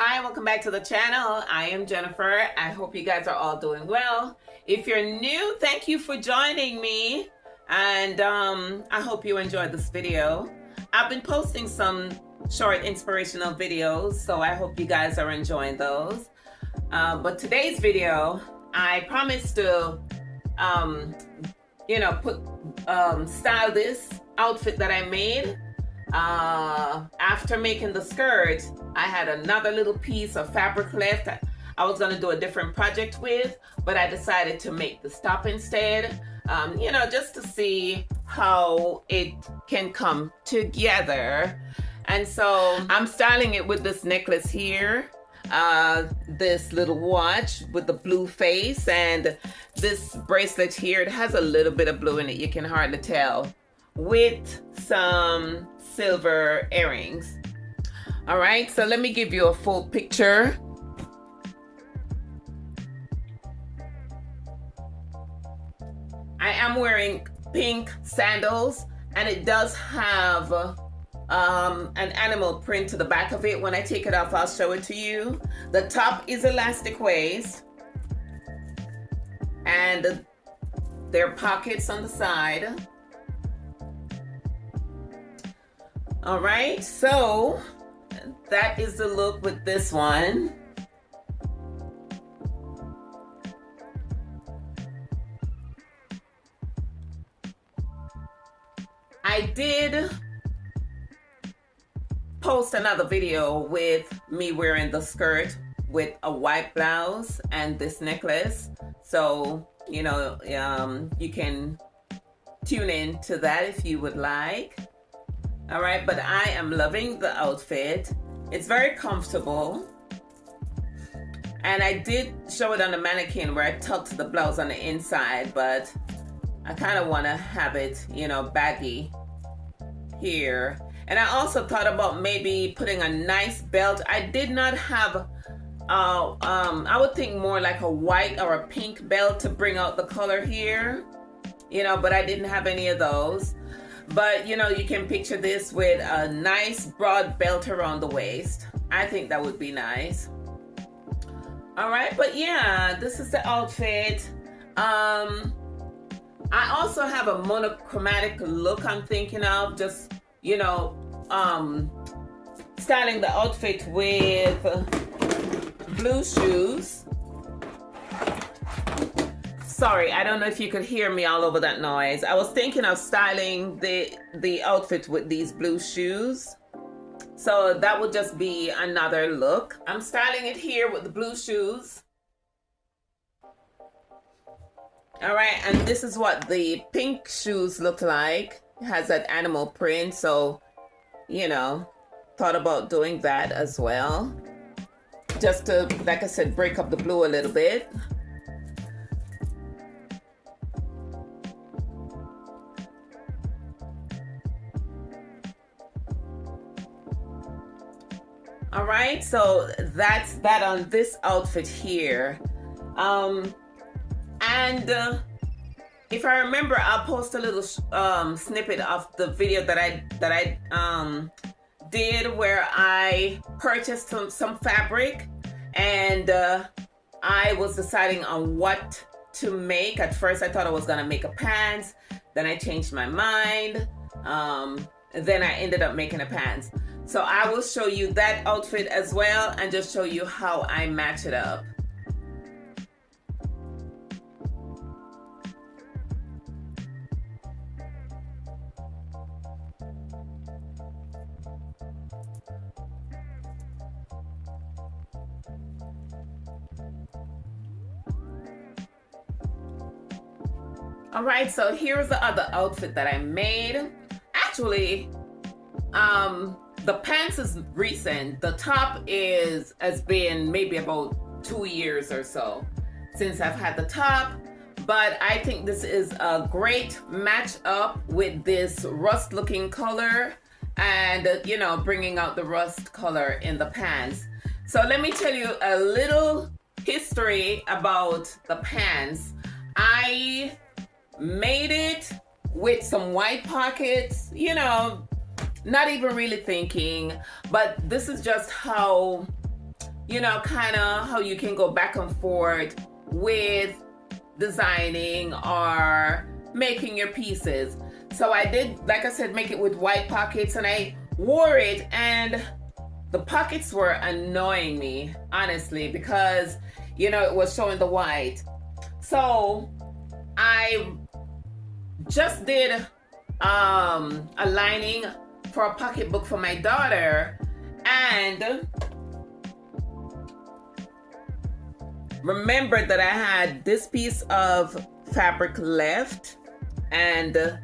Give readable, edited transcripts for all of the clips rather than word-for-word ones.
Hi, welcome back to the channel. I am Jennifer. I hope you guys are all doing well. If you're new, thank you for joining me. And I hope you enjoyed this video. I've been posting some short inspirational videos, so I hope you guys are enjoying those. But today's video, I promised to, style this outfit that I made. After making the skirt, I had another little piece of fabric left I was going to do a different project with, but I decided to make the top instead, just to see how it can come together. And so I'm styling it with this necklace here, this little watch with the blue face, and this bracelet here. It has a little bit of blue in it, you can hardly tell, with some silver earrings. All right, so let me give you a full picture. I am wearing pink sandals, and it does have an animal print to the back of it. When I take it off, I'll show it to you. The top is elastic waist, and there are pockets on the side. All right, so that is the look with this one. I did post another video with me wearing the skirt with a white blouse and this necklace. So, you can tune in to that if you would like. All right, but I am loving the outfit. It's very comfortable. And I did show it on the mannequin where I tucked the blouse on the inside, but I kind of want to have it, baggy here. And I also thought about maybe putting a nice belt. I did not have, I would think more like a white or a pink belt to bring out the color here, but I didn't have any of those. But, you can picture this with a nice broad belt around the waist. I think that would be nice. All right, but yeah, this is the outfit. I also have a monochromatic look I'm thinking of, just, styling the outfit with blue shoes. Sorry, I don't know if you could hear me all over that noise. I was thinking of styling the outfit with these blue shoes. So that would just be another look. I'm styling it here with the blue shoes. All right, and this is what the pink shoes look like. It has that animal print, so, thought about doing that as well. Just to, like I said, break up the blue a little bit. All right, so that's that on this outfit here. If I remember, I'll post a little snippet of the video that I did where I purchased some fabric, and I was deciding on what to make. At first, I thought I was gonna make a pants. Then I changed my mind. Then I ended up making a pants. So I will show you that outfit as well and just show you how I match it up. All right, so here's the other outfit that I made. Actually, the pants is recent. The top has been maybe about 2 years or so since I've had the top, but I think this is a great match up with this rust looking color and, bringing out the rust color in the pants. So let me tell you a little history about the pants. I made it with some white pockets, not even really thinking, but this is just how kind of how you can go back and forth with designing or making your pieces. So I did, like I said, make it with white pockets, and I wore it, and the pockets were annoying me, honestly, because it was showing the white. So I just did a lining for a pocketbook for my daughter, and remembered that I had this piece of fabric left, and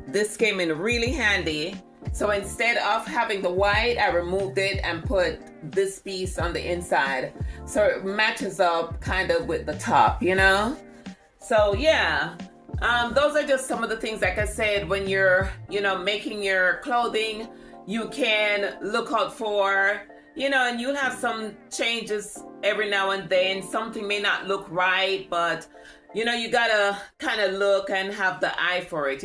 this came in really handy. So instead of having the white, I removed it and put this piece on the inside, so it matches up kind of with the top, So yeah, those are just some of the things, like I said, when you're making your clothing, you can look out for, and you'll have some changes every now and then. Something may not look right, but you gotta kind of look and have the eye for it,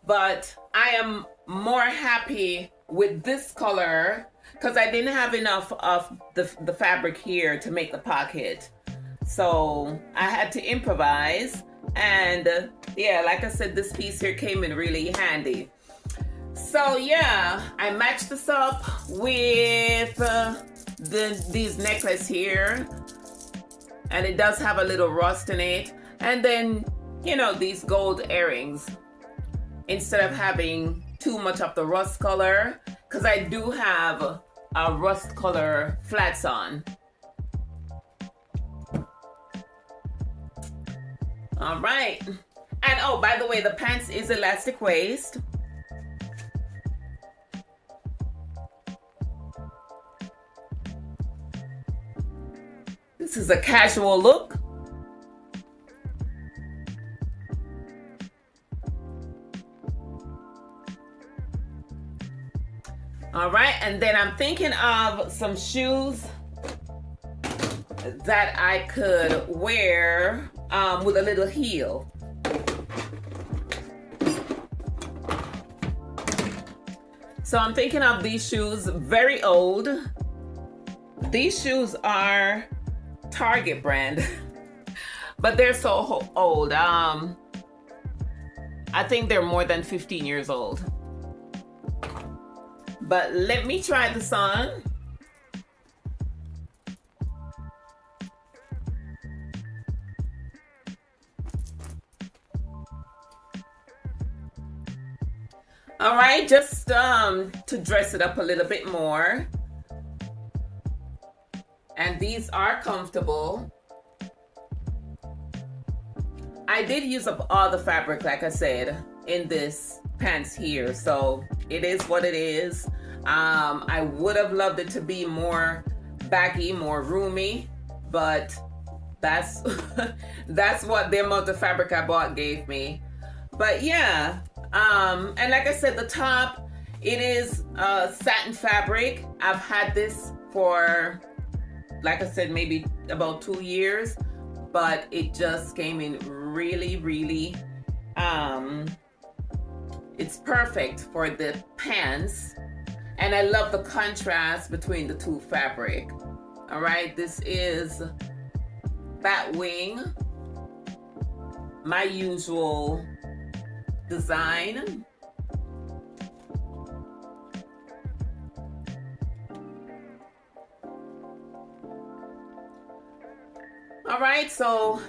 But I am more happy with this color because I didn't have enough of the fabric here to make the pocket. So I had to improvise, and yeah, like I said, this piece here came in really handy. So yeah, I matched this up with these necklace here, and it does have a little rust in it, and then these gold earrings instead of having too much of the rust color, because I do have a rust color flats on. All right, and oh, by the way, the pants is elastic waist. This is a casual look. All right, and then I'm thinking of some shoes that I could wear with a little heel. So I'm thinking of these shoes, very old. These shoes are Target brand, but they're so old. I think they're more than 15 years old. But let me try this on. All right, just to dress it up a little bit more. And these are comfortable. I did use up all the fabric, like I said, in this pants here, so it is what it is. I would have loved it to be more baggy, more roomy, but that's that's what the amount of fabric I bought gave me. But yeah, and like I said, the top, it is satin fabric. I've had this for, like I said, maybe about 2 years, but it just came in really, really, it's perfect for the pants. And I love the contrast between the two fabric. All right, this is Batwing, my usual design. All right, so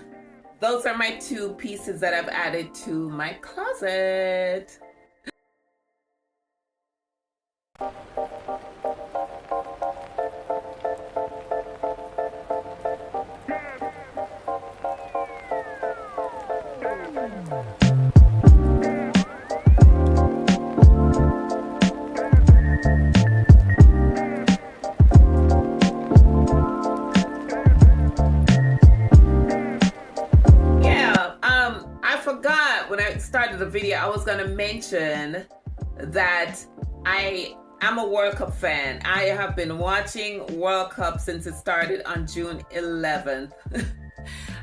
those are my two pieces that I've added to my closet. Started the video, I was gonna mention that I am a World Cup fan. I have been watching World Cup since it started on June 11th.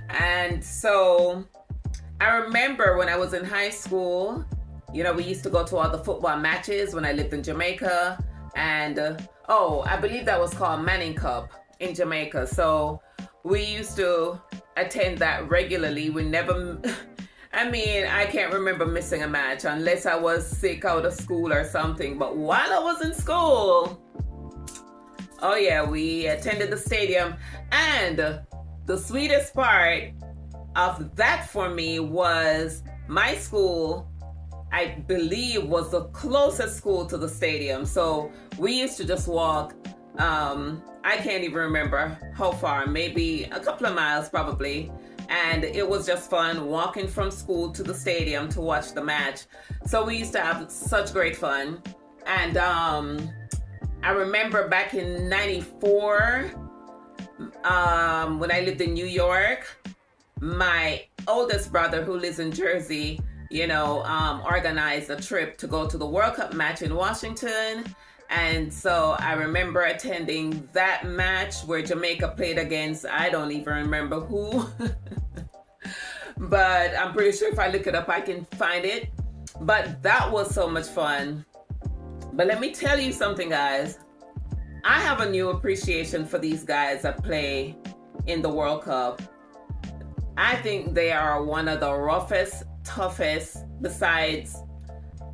And so I remember when I was in high school, we used to go to all the football matches when I lived in Jamaica. And I believe that was called Manning Cup in Jamaica. So we used to attend that regularly. We never, I mean, I can't remember missing a match unless I was sick out of school or something. But while I was in school, oh yeah, we attended the stadium. And the sweetest part of that for me was my school, I believe, was the closest school to the stadium. So we used to just walk, I can't even remember how far, maybe a couple of miles probably. And it was just fun walking from school to the stadium to watch the match. So we used to have such great fun. And I remember back in 94, when I lived in New York, my oldest brother, who lives in Jersey, organized a trip to go to the World Cup match in Washington. And so I remember attending that match where Jamaica played against, I don't even remember who, but I'm pretty sure if I look it up, I can find it. But that was so much fun. But let me tell you something, guys. I have a new appreciation for these guys that play in the World Cup. I think they are one of the roughest, toughest, besides,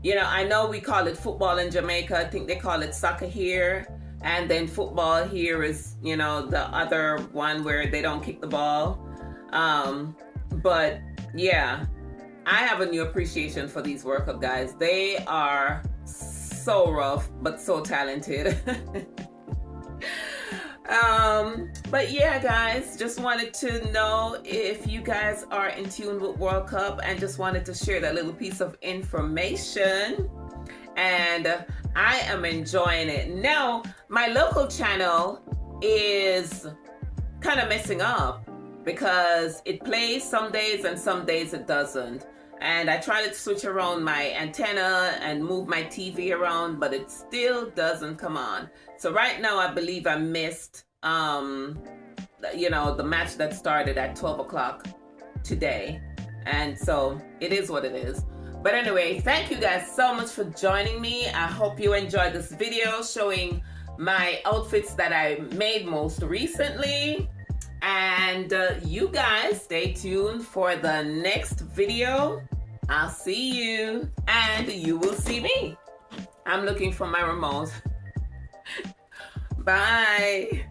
I know we call it football in Jamaica. I think they call it soccer here. And then football here is, the other one where they don't kick the ball. But yeah, I have a new appreciation for these World Cup guys. They are so rough, but so talented. But yeah, guys, just wanted to know if you guys are in tune with World Cup, and just wanted to share that little piece of information. And I am enjoying it. Now, my local channel is kind of messing up because it plays some days and some days it doesn't. And I try to switch around my antenna and move my TV around, but it still doesn't come on. So right now, I believe I missed, the match that started at 12 o'clock today. And so it is what it is. But anyway, thank you guys so much for joining me. I hope you enjoyed this video showing my outfits that I made most recently. And you guys stay tuned for the next video. I'll see you, and you will see me. I'm looking for my remote. Bye.